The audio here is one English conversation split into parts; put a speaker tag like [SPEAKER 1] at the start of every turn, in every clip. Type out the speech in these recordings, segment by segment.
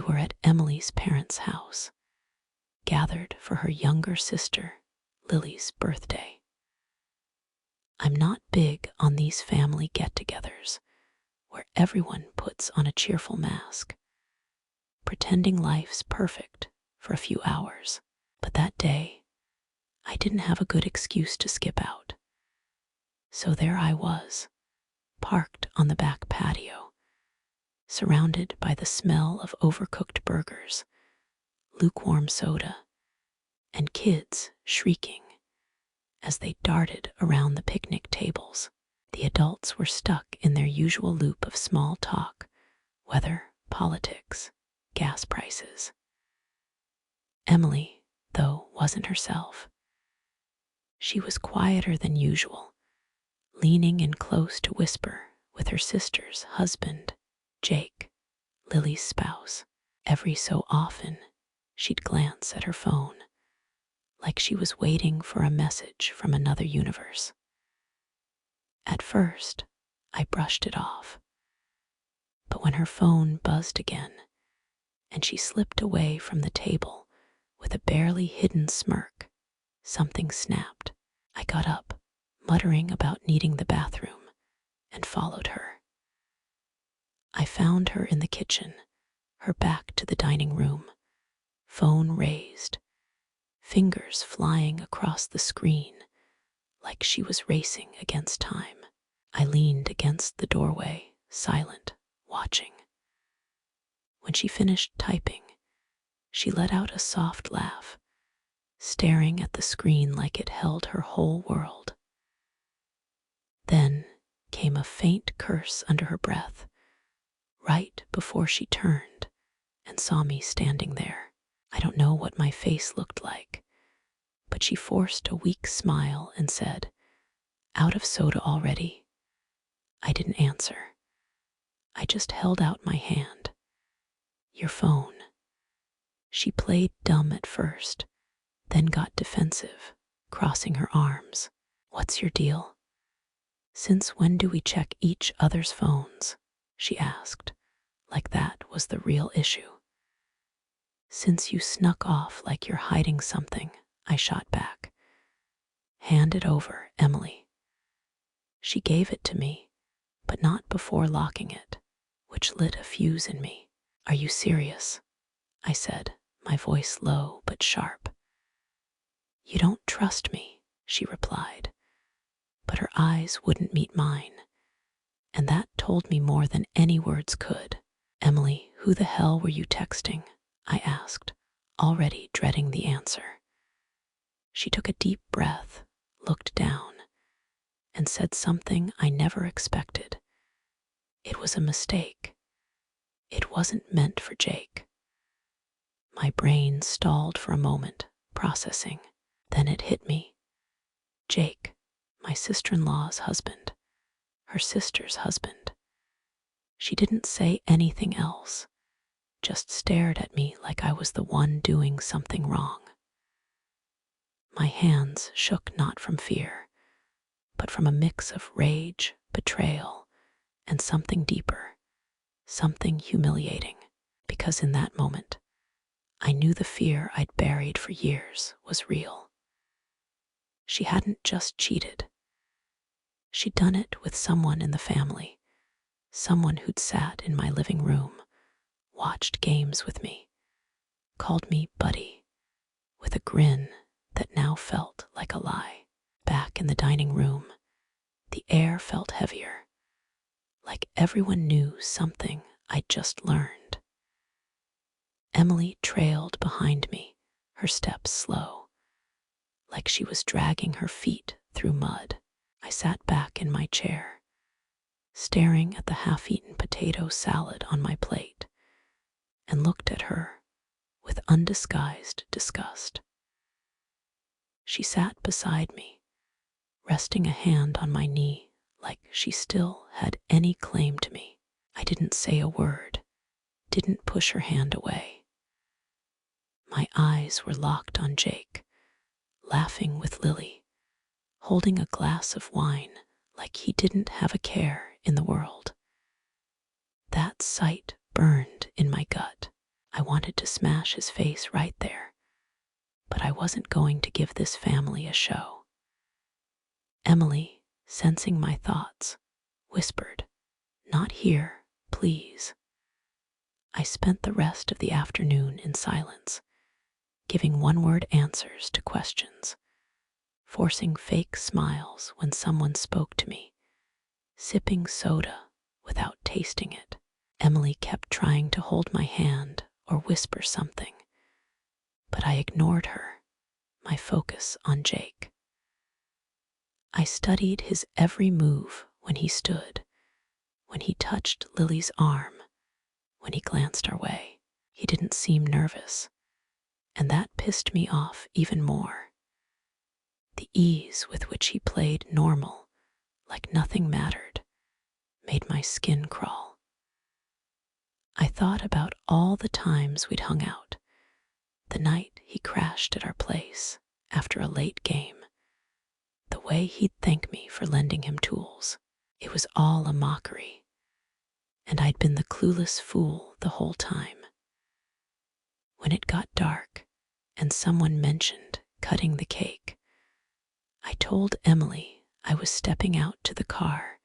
[SPEAKER 1] We were at Emily's parents' house, gathered for her younger sister, Lily's birthday. I'm not big on these family get-togethers where everyone puts on a cheerful mask, pretending life's perfect for a few hours. But that day, I didn't have a good excuse to skip out. So there I was, parked on the back patio, surrounded by the smell of overcooked burgers, lukewarm soda, and kids shrieking as they darted around the picnic tables. The adults were stuck in their usual loop of small talk, weather, politics, gas prices. Emily, though, wasn't herself. She was quieter than usual, leaning in close to whisper with her sister's husband, Jake, Lily's spouse. Every so often, she'd glance at her phone, like she was waiting for a message from another universe. At first, I brushed it off. But when her phone buzzed again, and she slipped away from the table with a barely hidden smirk, something snapped. I got up, muttering about needing the bathroom, and followed her. I found her in the kitchen, her back to the dining room, phone raised, fingers flying across the screen like she was racing against time. I leaned against the doorway, silent, watching. When she finished typing, she let out a soft laugh, staring at the screen like it held her whole world. Then came a faint curse under her breath, right before she turned and saw me standing there. I don't know what my face looked like, but she forced a weak smile and said, "Out of soda already?" I didn't answer. I just held out my hand. "Your phone." She played dumb at first, then got defensive, crossing her arms. "What's your deal? Since when do we check each other's phones?" she asked, like that was the real issue. "Since you snuck off like you're hiding something," I shot back. "Hand it over, Emily." She gave it to me, but not before locking it, which lit a fuse in me. "Are you serious?" I said, my voice low but sharp. "You don't trust me," she replied, but her eyes wouldn't meet mine, and that told me more than any words could. "Emily, who the hell were you texting?" I asked, already dreading the answer. She took a deep breath, looked down, and said something I never expected. It was a mistake. It wasn't meant for Jake. My brain stalled for a moment, processing. Then it hit me. Jake, my sister-in-law's husband, her sister's husband. She didn't say anything else, just stared at me like I was the one doing something wrong. My hands shook not from fear, but from a mix of rage, betrayal, and something deeper, something humiliating, because in that moment, I knew the fear I'd buried for years was real. She hadn't just cheated. She'd done it with someone in the family, someone who'd sat in my living room, watched games with me, called me buddy, with a grin that now felt like a lie. Back in the dining room, the air felt heavier, like everyone knew something I'd just learned. Emily trailed behind me, her steps slow, like she was dragging her feet through mud. I sat back in my chair, staring at the half-eaten potato salad on my plate, and looked at her with undisguised disgust. She sat beside me, resting a hand on my knee like she still had any claim to me. I didn't say a word, didn't push her hand away. My eyes were locked on Jake, laughing with Lily, holding a glass of wine like he didn't have a care in the world. That sight burned in my gut. I wanted to smash his face right there, but I wasn't going to give this family a show. Emily, sensing my thoughts, whispered, "Not here, please." I spent the rest of the afternoon in silence, giving one-word answers to questions, forcing fake smiles when someone spoke to me, sipping soda without tasting it. Emily kept trying to hold my hand or whisper something, but I ignored her, my focus on Jake. I studied his every move when he stood, when he touched Lily's arm, when he glanced our way. He didn't seem nervous, and that pissed me off even more. The ease with which he played normal, like nothing mattered, made my skin crawl. I thought about all the times we'd hung out, the night he crashed at our place after a late game, the way he'd thank me for lending him tools. It was all a mockery, and I'd been the clueless fool the whole time. When it got dark and someone mentioned cutting the cake, I told Emily I was stepping out to the car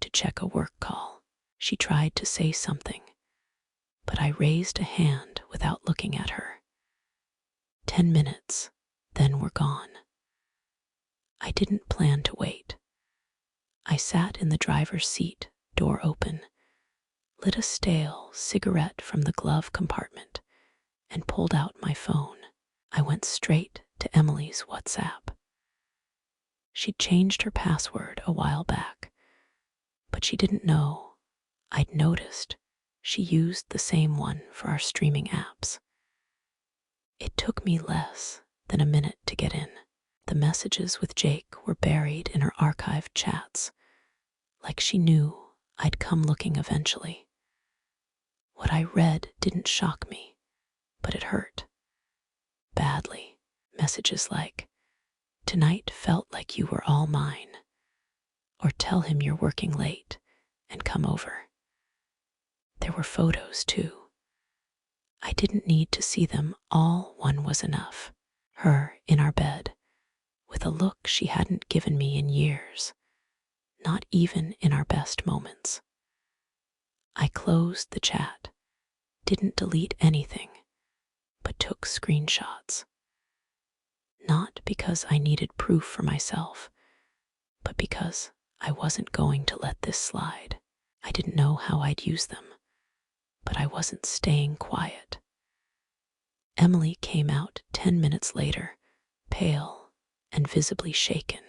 [SPEAKER 1] to check a work call. She tried to say something, but I raised a hand without looking at her. 10 minutes, then we're gone. I didn't plan to wait. I sat in the driver's seat, door open, lit a stale cigarette from the glove compartment, and pulled out my phone. I went straight to Emily's WhatsApp. She'd changed her password a while back, but she didn't know I'd noticed she used the same one for our streaming apps. It took me less than a minute to get in. The messages with Jake were buried in her archived chats, like she knew I'd come looking eventually. What I read didn't shock me, but it hurt. Badly. Messages like, "Tonight felt like you were all mine," or "Tell him you're working late and come over." There were photos too. I didn't need to see them all, one was enough. Her in our bed, with a look she hadn't given me in years, not even in our best moments. I closed the chat, didn't delete anything, but took screenshots. Not because I needed proof for myself, but because I wasn't going to let this slide. I didn't know how I'd use them, but I wasn't staying quiet. Emily came out 10 minutes later, pale and visibly shaken.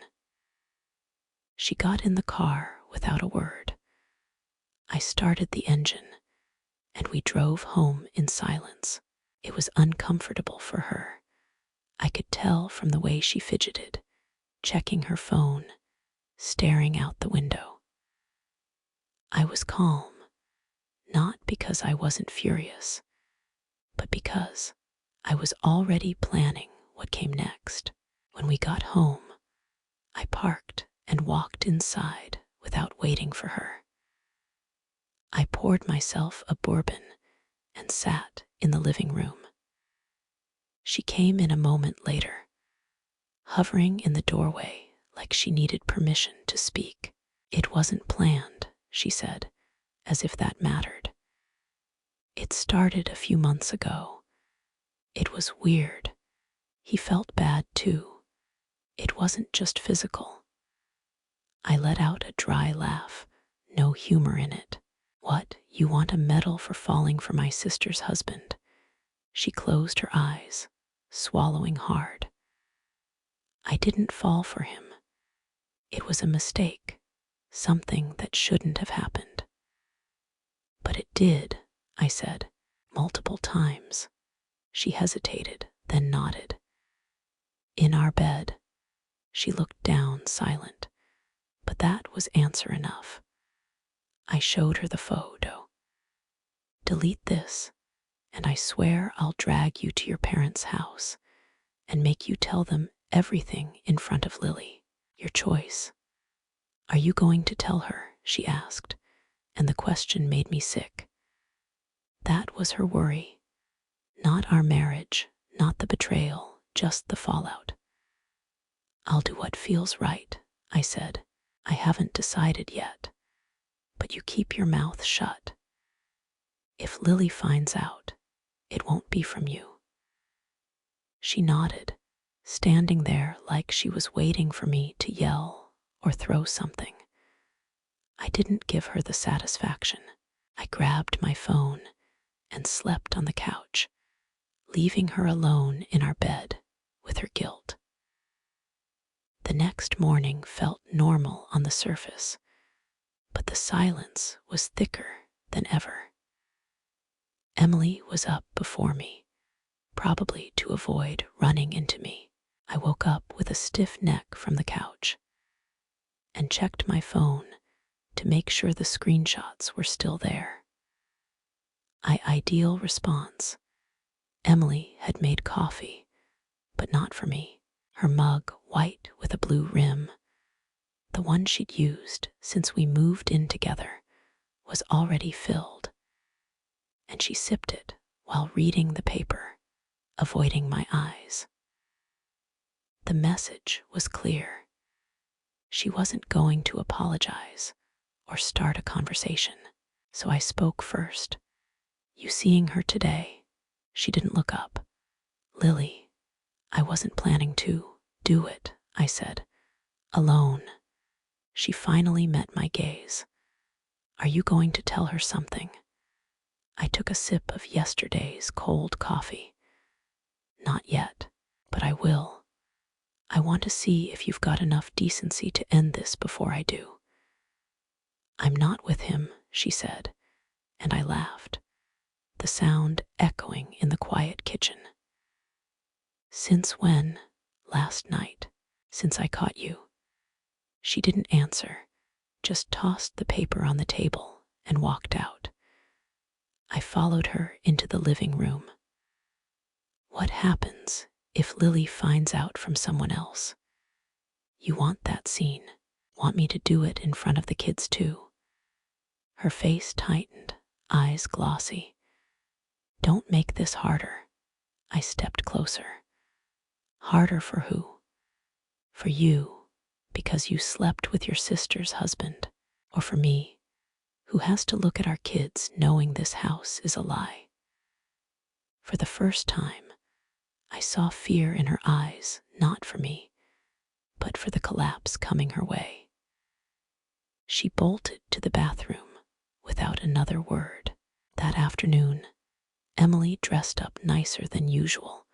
[SPEAKER 1] She got in the car without a word. I started the engine, and we drove home in silence. It was uncomfortable for her. I could tell from the way she fidgeted, checking her phone, staring out the window. I was calm, not because I wasn't furious, but because I was already planning what came next. When we got home, I parked and walked inside without waiting for her. I poured myself a bourbon and sat in the living room. She came in a moment later, hovering in the doorway like she needed permission to speak. "It wasn't planned," she said, as if that mattered. "It started a few months ago. It was weird. He felt bad too. It wasn't just physical." I let out a dry laugh, no humor in it. "What, you want a medal for falling for my sister's husband?" She closed her eyes, swallowing hard. "I didn't fall for him. It was a mistake, something that shouldn't have happened." "But it did," I said, "multiple times." She hesitated, then nodded. In our bed, she looked down, silent, but that was answer enough. I showed her the photo. "Delete this, and I swear I'll drag you to your parents' house and make you tell them everything in front of Lily. Your choice." "Are you going to tell her?" she asked, and the question made me sick. That was her worry. Not our marriage, not the betrayal, just the fallout. I'll do what feels right, I said. I haven't decided yet, but you keep your mouth shut. If Lily finds out, it won't be from you. She nodded, standing there like she was waiting for me to yell or throw something. I didn't give her the satisfaction. I grabbed my phone and slept on the couch, leaving her alone in our bed with her guilt. The next morning felt normal on the surface, but the silence was thicker than ever. Emily was up before me, probably to avoid running into me. I woke up with a stiff neck from the couch and checked my phone to make sure the screenshots were still there. Ideal response. Emily had made coffee, but not for me. Her mug, white with a blue rim, the one she'd used since we moved in together, was already filled, and she sipped it while reading the paper, avoiding my eyes. The message was clear. She wasn't going to apologize or start a conversation, so I spoke first. You seeing her today? She didn't look up. Lily, I wasn't planning to do it, I said. Alone. She finally met my gaze. Are you going to tell her something? I took a sip of yesterday's cold coffee. Not yet, but I will. I want to see if you've got enough decency to end this before I do. I'm not with him, she said, and I laughed, the sound echoing in the quiet kitchen. Since when? Last night, since I caught you. She didn't answer, just tossed the paper on the table and walked out. I followed her into the living room. What happens if Lily finds out from someone else? You want that scene? Want me to do it in front of the kids too? Her face tightened, eyes glossy. Don't make this harder. I stepped closer. Harder for who? For you, because you slept with your sister's husband, or for me, who has to look at our kids knowing this house is a lie. For the first time, I saw fear in her eyes, not for me, but for the collapse coming her way. She bolted to the bathroom without another word. That afternoon, Emily dressed up nicer than usual,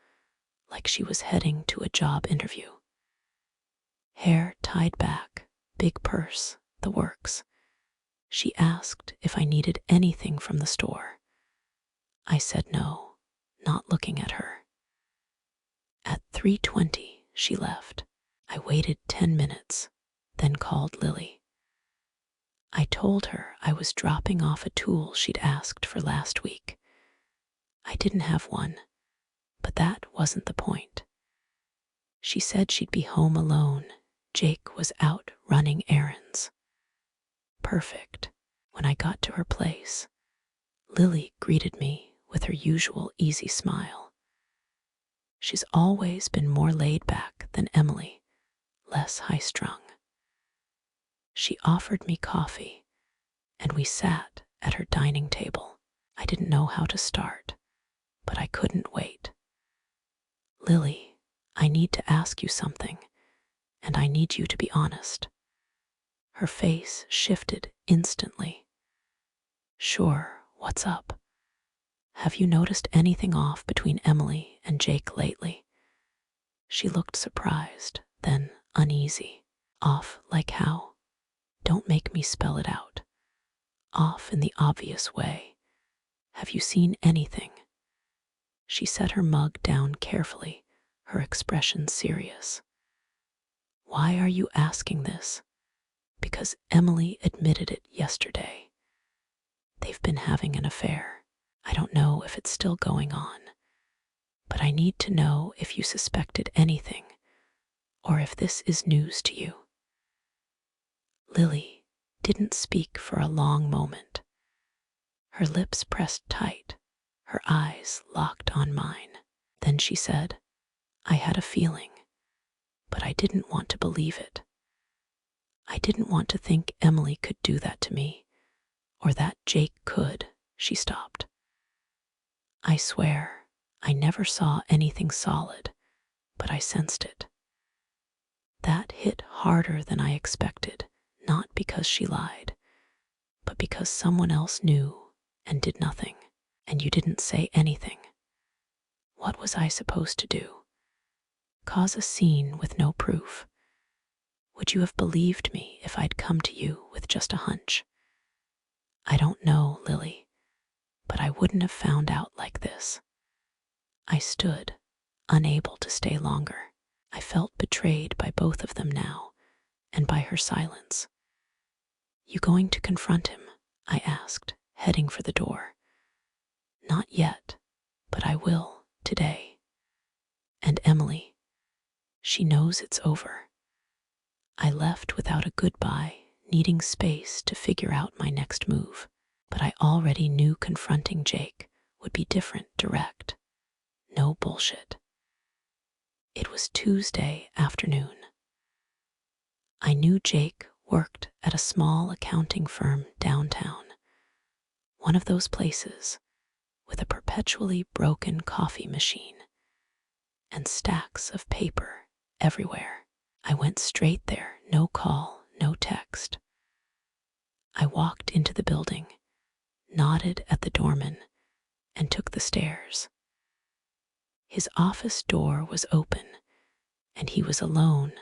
[SPEAKER 1] like she was heading to a job interview. Hair tied back, big purse, the works. She asked if I needed anything from the store. I said no, not looking at her. At 3:20, she left. I waited 10 minutes, then called Lily. I told her I was dropping off a tool she'd asked for last week. I didn't have one, but that wasn't the point. She said she'd be home alone. Jake was out running errands. Perfect. When I got to her place, Lily greeted me with her usual easy smile. She's always been more laid back than Emily, less high-strung. She offered me coffee, and we sat at her dining table. I didn't know how to start, but I couldn't wait. Lily, I need to ask you something, and I need you to be honest. Her face shifted instantly. Sure, what's up? Have you noticed anything off between Emily and Jake lately? She looked surprised, then uneasy. Off like how? Don't make me spell it out. Off in the obvious way. Have you seen anything? She set her mug down carefully, her expression serious. Why are you asking this? Because Emily admitted it yesterday. They've been having an affair. I don't know if it's still going on, but I need to know if you suspected anything, or if this is news to you. Lily didn't speak for a long moment. Her lips pressed tight, her eyes locked on mine. Then she said, "I had a feeling, but I didn't want to believe it. I didn't want to think Emily could do that to me, or that Jake could." She stopped. "I swear, I never saw anything solid, but I sensed it." That hit harder than I expected, not because she lied, but because someone else knew and did nothing. "And you didn't say anything. What was I supposed to do? Cause a scene with no proof? Would you have believed me if I'd come to you with just a hunch?" "I don't know, Lily, but I wouldn't have found out like this." I stood, unable to stay longer. I felt betrayed by both of them now, and by her silence. "You going to confront him?" I asked, heading for the door. "Not yet, but I will today. And Emily, she knows it's over." I left without a goodbye, needing space to figure out my next move. But I already knew confronting Jake would be different, direct. No bullshit. It was Tuesday afternoon. I knew Jake worked at a small accounting firm downtown, one of those places with a perpetually broken coffee machine and stacks of paper everywhere. I went straight there, no call, no text. I walked into the building, nodded at the doorman, and took the stairs. His office door was open, and he was alone,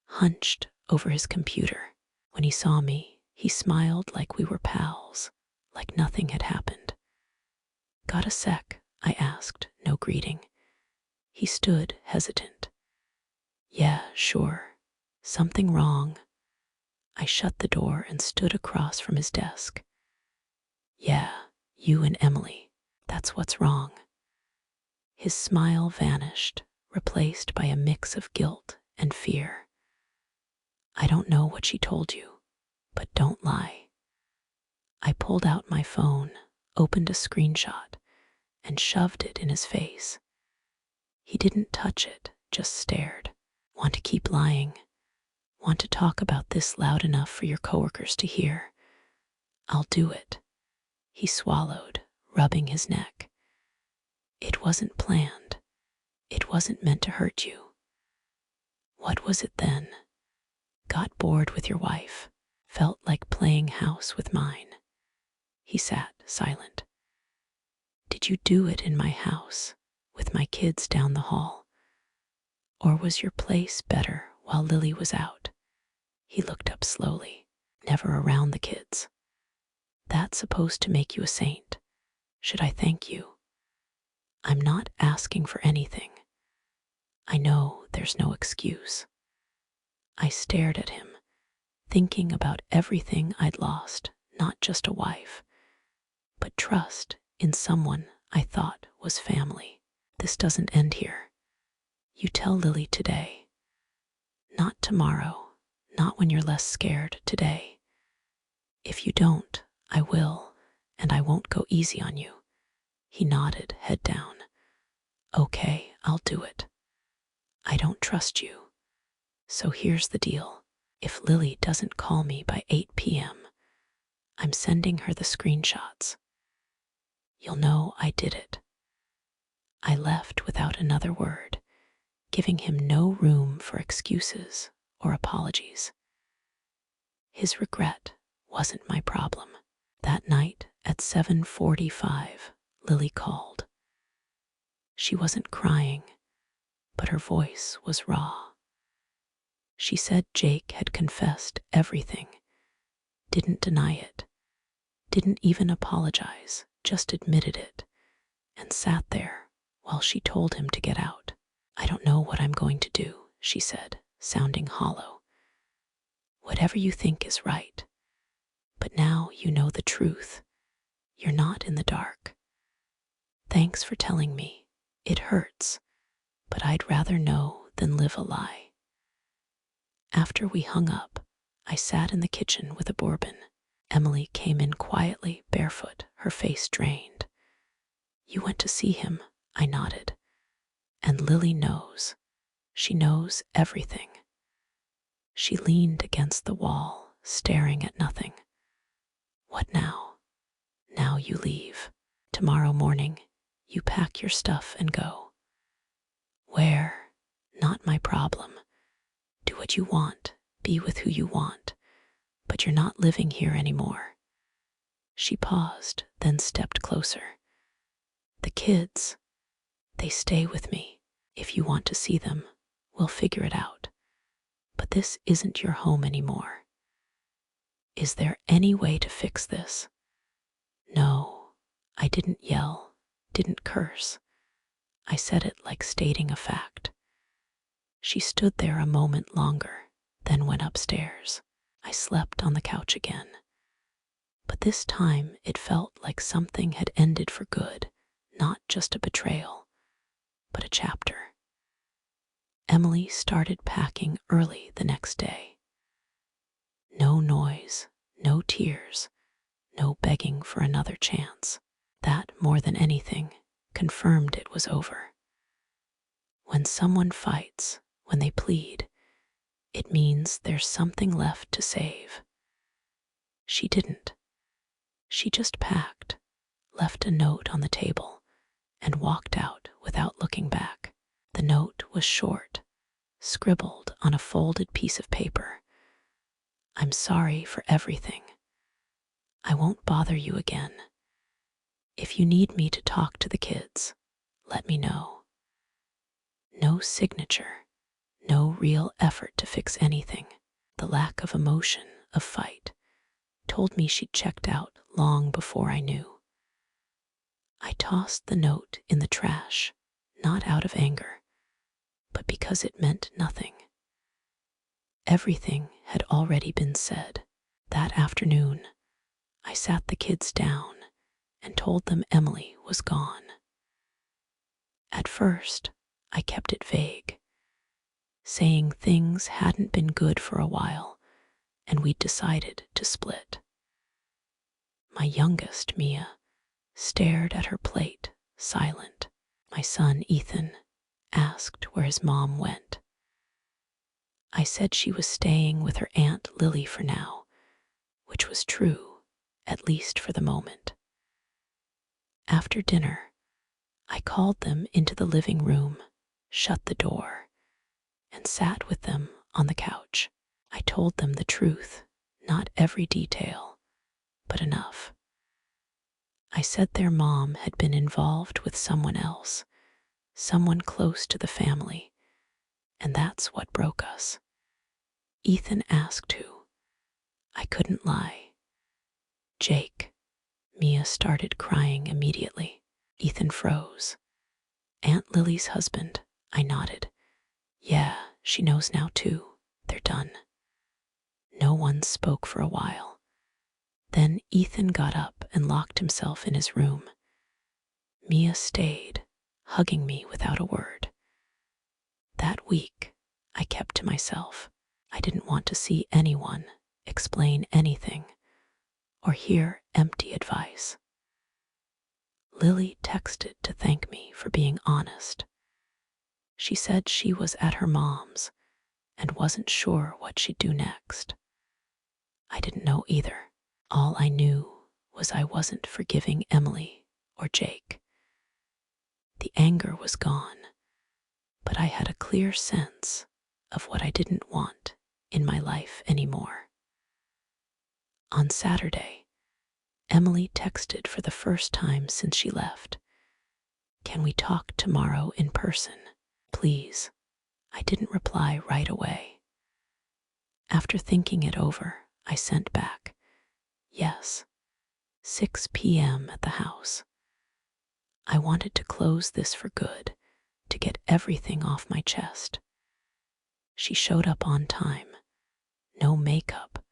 [SPEAKER 1] hunched over his computer. When he saw me, he smiled like we were pals, like nothing had happened. "Got a sec?" I asked, no greeting. He stood, hesitant. "Yeah, sure. Something wrong?" I shut the door and stood across from his desk. "Yeah, you and Emily. That's what's wrong." His smile vanished, replaced by a mix of guilt and fear. "I don't know what she told you, but don't lie." I pulled out my phone, opened a screenshot, and shoved it in his face. He didn't touch it, just stared. "Want to keep lying? Want to talk about this loud enough for your coworkers to hear? I'll do it." He swallowed, rubbing his neck. "It wasn't planned. It wasn't meant to hurt you." "What was it then?" "Got bored with your wife. Felt like playing house with mine." He sat silent. "Did you do it in my house, with my kids down the hall? Or was your place better while Lily was out?" He looked up slowly. "Never around the kids." "That's supposed to make you a saint. Should I thank you?" "I'm not asking for anything. I know there's no excuse." I stared at him, thinking about everything I'd lost, not just a wife, but trust in someone I thought was family. "This doesn't end here. You tell Lily today. Not tomorrow, not when you're less scared, today. If you don't, I will, and I won't go easy on you." He nodded, head down. "Okay, I'll do it. I don't trust you. So here's the deal. If Lily doesn't call me by 8 p.m., I'm sending her the screenshots. You'll know I did it." I left without another word, giving him no room for excuses or apologies. His regret wasn't my problem. That night at 7:45, Lily called. She wasn't crying, but her voice was raw. She said Jake had confessed everything, didn't deny it, didn't even apologize, just admitted it, and sat there while she told him to get out. "I don't know what I'm going to do," she said, sounding hollow. "Whatever you think is right. But now you know the truth. You're not in the dark. Thanks for telling me. It hurts, but I'd rather know than live a lie." After we hung up, I sat in the kitchen with a bourbon. Emily came in quietly, barefoot, her face drained. You went to see him, I nodded. And Lily knows. She knows everything. She leaned against the wall, staring at nothing. What now? Now you leave. Tomorrow morning, you pack your stuff and go. Where? Not my problem. Do what you want, be with who you want, but you're not living here anymore. She paused, then stepped closer. The kids, they stay with me. If you want to see them, we'll figure it out. But this isn't your home anymore. Is there any way to fix this? No, I didn't yell, didn't curse. I said it like stating a fact. She stood there a moment longer, then went upstairs. I slept on the couch again. But this time it felt like something had ended for good, not just a betrayal, but a chapter. Emily started packing early the next day. No noise, no tears, no begging for another chance. That, more than anything, confirmed it was over. When someone fights, when they plead, it means there's something left to save. She didn't. She just packed, left a note on the table, and walked out without looking back. The note was short, scribbled on a folded piece of paper. I'm sorry for everything. I won't bother you again. If you need me to talk to the kids, let me know. No signature, no real effort to fix anything. The lack of emotion, of fight, told me she'd checked out long before I knew. I tossed the note in the trash, not out of anger, but because it meant nothing. Everything had already been said. That afternoon, I sat the kids down and told them Emily was gone. At first, I kept it vague, saying things hadn't been good for a while and we'd decided to split. My youngest, Mia, stared at her plate, silent. My son, Ethan, asked where his mom went. I said she was staying with her Aunt Lily for now, which was true, at least for the moment. After dinner, I called them into the living room, shut the door, and sat with them on the couch. I told them the truth, not every detail, but enough. I said their mom had been involved with someone else, someone close to the family, and that's what broke us. Ethan asked who. I couldn't lie. Jake. Mia started crying immediately. Ethan froze. Aunt Lily's husband, I nodded. Yeah, she knows now too. They're done. No one spoke for a while. Then Ethan got up and locked himself in his room. Mia stayed, hugging me without a word. That week, I kept to myself. I didn't want to see anyone, explain anything, or hear empty advice. Lily texted to thank me for being honest. She said she was at her mom's and wasn't sure what she'd do next. I didn't know either. All I knew was I wasn't forgiving Emily or Jake. The anger was gone, but I had a clear sense of what I didn't want in my life anymore. On Saturday, Emily texted for the first time since she left. Can we talk tomorrow in person? Please. I didn't reply right away. After thinking it over, I sent back, yes, 6 p.m. at the house. I wanted to close this for good, to get everything off my chest. She showed up on time, no makeup,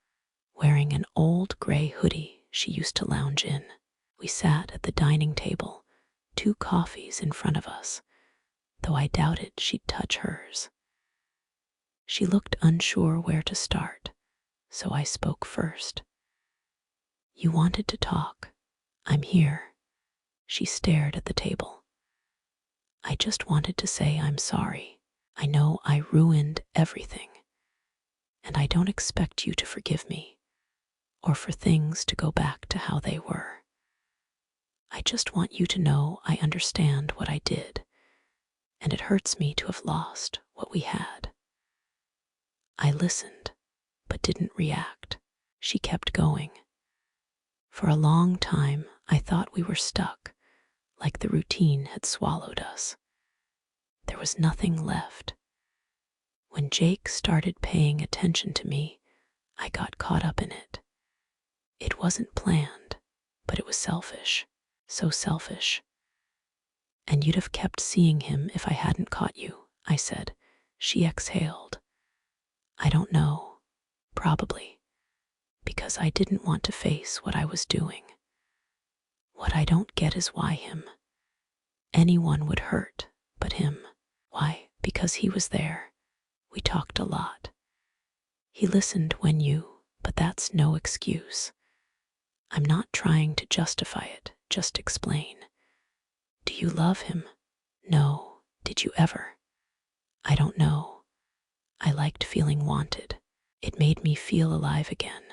[SPEAKER 1] wearing an old gray hoodie she used to lounge in. We sat at the dining table, 2 coffees in front of us, though I doubted she'd touch hers. She looked unsure where to start, so I spoke first. You wanted to talk. I'm here. She stared at the table. I just wanted to say I'm sorry. I know I ruined everything, and I don't expect you to forgive me or for things to go back to how they were. I just want you to know I understand what I did, and it hurts me to have lost what we had. I listened, but didn't react. She kept going. For a long time, I thought we were stuck, like the routine had swallowed us. There was nothing left. When Jake started paying attention to me, I got caught up in it. It wasn't planned, but it was selfish. So selfish. And you'd have kept seeing him if I hadn't caught you, I said. She exhaled. I don't know. Probably. Because I didn't want to face what I was doing. What I don't get is why him. Anyone would hurt, but him. Why? Because he was there. We talked a lot. He listened when but that's no excuse. I'm not trying to justify it, just explain. Do you love him? No. Did you ever? I don't know. I liked feeling wanted. It made me feel alive again.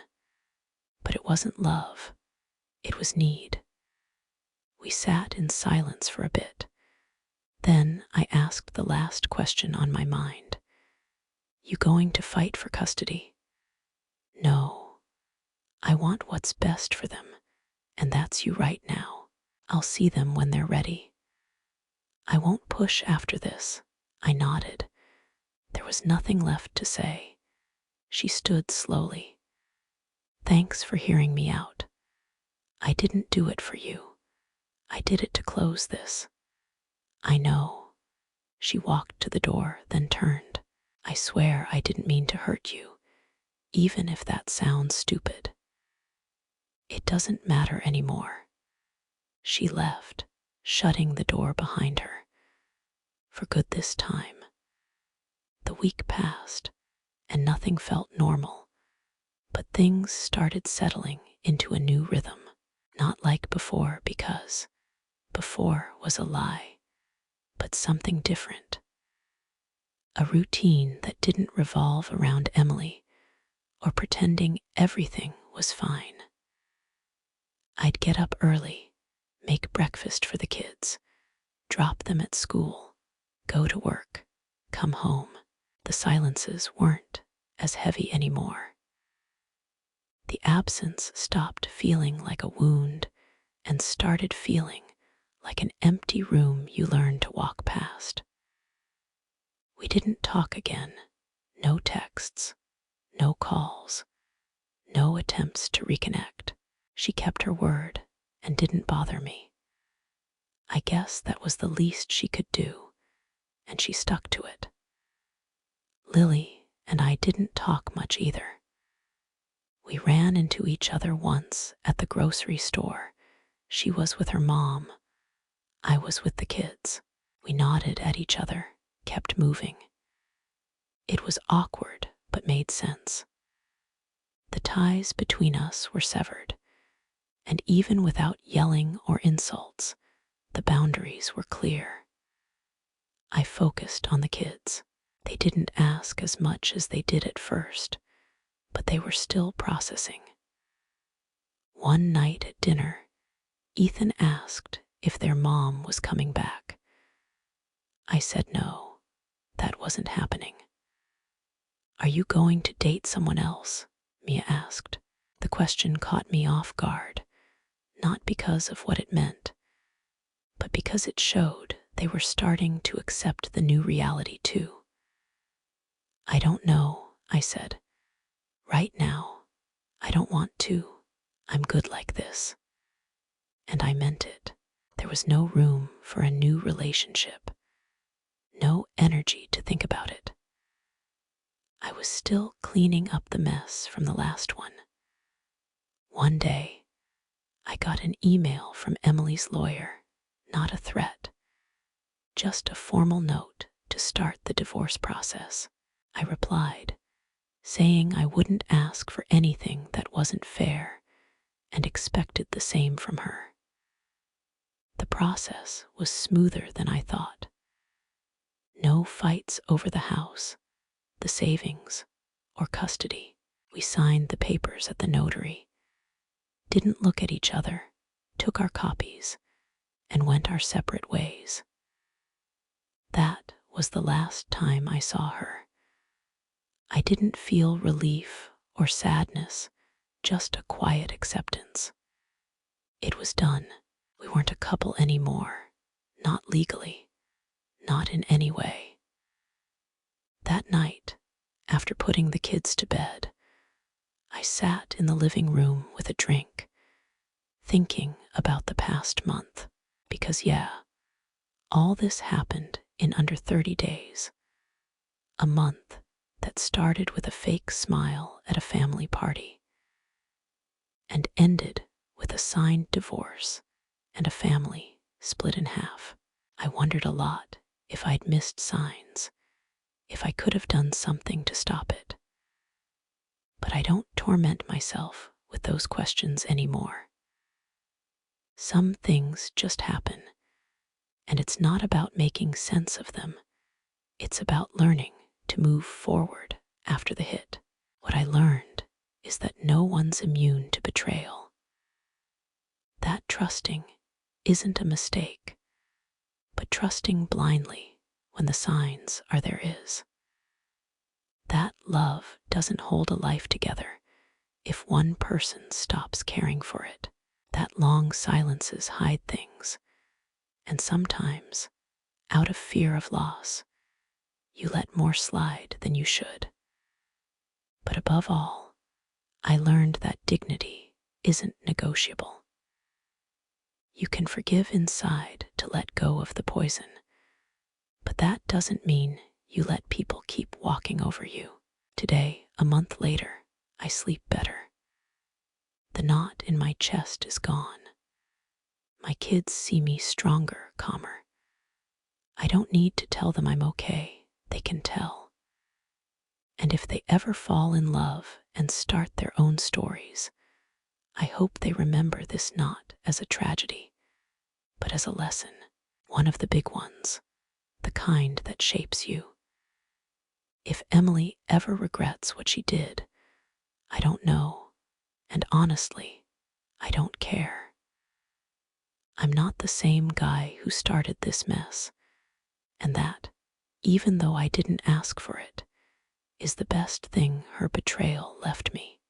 [SPEAKER 1] But it wasn't love. It was need. We sat in silence for a bit. Then I asked the last question on my mind. You going to fight for custody? No. I want what's best for them, and that's you right now. I'll see them when they're ready. I won't push after this. I nodded. There was nothing left to say. She stood slowly. Thanks for hearing me out. I didn't do it for you. I did it to close this. I know. She walked to the door, then turned. I swear I didn't mean to hurt you, even if that sounds stupid. It doesn't matter anymore. She left, shutting the door behind her. For good this time. The week passed, and nothing felt normal, but things started settling into a new rhythm. Not like before, because before was a lie, but something different. A routine that didn't revolve around Emily or pretending everything was fine. I'd get up early, make breakfast for the kids, drop them at school, go to work, come home. The silences weren't as heavy anymore. The absence stopped feeling like a wound and started feeling like an empty room you learned to walk past. We didn't talk again. No texts, no calls, no attempts to reconnect. She kept her word and didn't bother me. I guess that was the least she could do, and she stuck to it. Lily and I didn't talk much either. We ran into each other once at the grocery store. She was with her mom. I was with the kids. We nodded at each other, kept moving. It was awkward, but made sense. The ties between us were severed, and even without yelling or insults, the boundaries were clear. I focused on the kids. They didn't ask as much as they did at first, but they were still processing. One night at dinner, Ethan asked if their mom was coming back. I said no, that wasn't happening. Are you going to date someone else? Mia asked. The question caught me off guard, not because of what it meant, but because it showed they were starting to accept the new reality too. I don't know, I said. Right now, I don't want to. I'm good like this. And I meant it. There was no room for a new relationship. No energy to think about it. I was still cleaning up the mess from the last one. One day, I got an email from Emily's lawyer, not a threat, just a formal note to start the divorce process. I replied, saying I wouldn't ask for anything that wasn't fair and expected the same from her. The process was smoother than I thought. No fights over the house, the savings, or custody. We signed the papers at the notary, didn't look at each other, took our copies, and went our separate ways. That was the last time I saw her. I didn't feel relief or sadness, just a quiet acceptance. It was done. We weren't a couple anymore, not legally, not in any way. That night, after putting the kids to bed, I sat in the living room with a drink, thinking about the past month. Because, yeah, all this happened in under 30 days. A month that started with a fake smile at a family party and ended with a signed divorce and a family split in half. I wondered a lot if I'd missed signs, if I could have done something to stop it. But I don't torment myself with those questions anymore. Some things just happen, and it's not about making sense of them. It's about learning to move forward after the hit. What I learned is that no one's immune to betrayal. That trusting isn't a mistake, but trusting blindly when the signs are there is. That love doesn't hold a life together if one person stops caring for it. That long silences hide things, and sometimes, out of fear of loss, you let more slide than you should. But above all, I learned that dignity isn't negotiable. You can forgive inside to let go of the poison, but that doesn't mean you let people keep walking over you. Today, a month later, I sleep better. The knot in my chest is gone. My kids see me stronger, calmer. I don't need to tell them I'm okay. They can tell. And if they ever fall in love and start their own stories, I hope they remember this not as a tragedy, but as a lesson, one of the big ones, the kind that shapes you. If Emily ever regrets what she did, I don't know, and honestly, I don't care. I'm not the same guy who started this mess, and that, even though I didn't ask for it, is the best thing her betrayal left me.